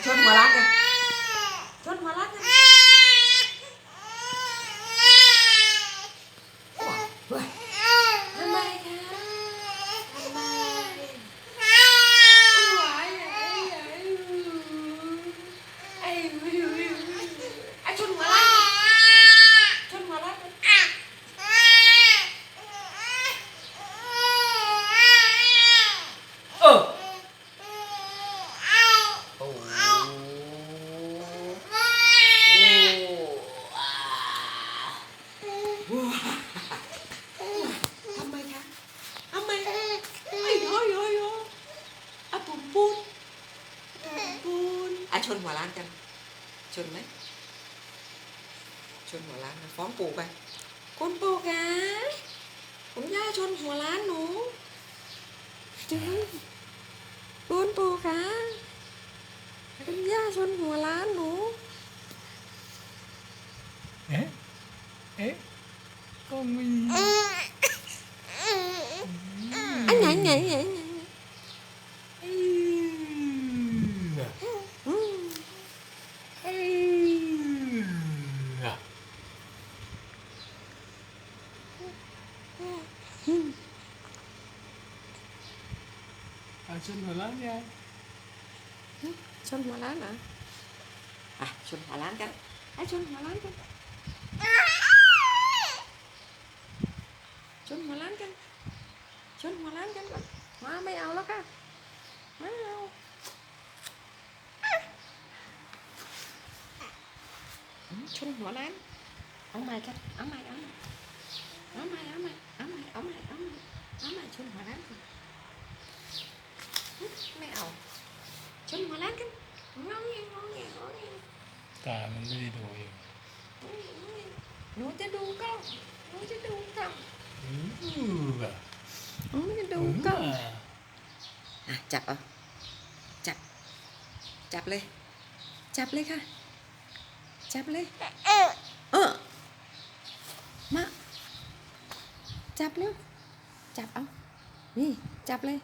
ชนหัวล้านกันชนหัวล้านกันทำไมคะทำไมชนหัวล้านชนหัวล้านกันโอ้ทำไมคะทำไมไอ้ย้อยย้อยย้อยอะปุ่มปูนชนหัวล้านกันชนไหมชนหัวล้านฟ้องปู่ไปคุณปู่คะผมย่าชนหัวล้านหนูจึงคุณปู่คะคุณย่าชนหัวล้านหนูก็มีอันไหนชนหัวล้านยังชนหัวล้านเหรอชนหัวล้านกันชนหัวล้านกันชนหัวล้านกันชนหัวล้านกันก่อนมาไม่เอาแล้วค่ะไม่เอาชนหัวล้านเอาใหม่กันเอาใหม่ชนหัวล้านกันไม่เอาชนหัวล้านกันงอเงี้ยตามันไม่ได้ดูเองหนูจะดูกล้องหนูจะดูกล้องหนูจะดูกล้องจับเอาจับเลยค่ะจับเลยมาจับเร็วจับเอานี่จับเลย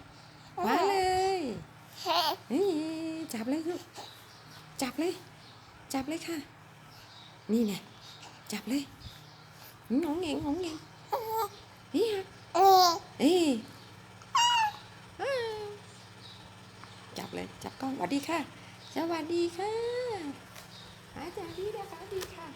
ว้าเลยนี่จับเลยลูกจับเลยค่ะนี่ไงจับเลยงงเงงนี่ฮะจับเลยจับกล้องสวัสดีค่ะสวัสดีค่ะสวัสดีค่ะ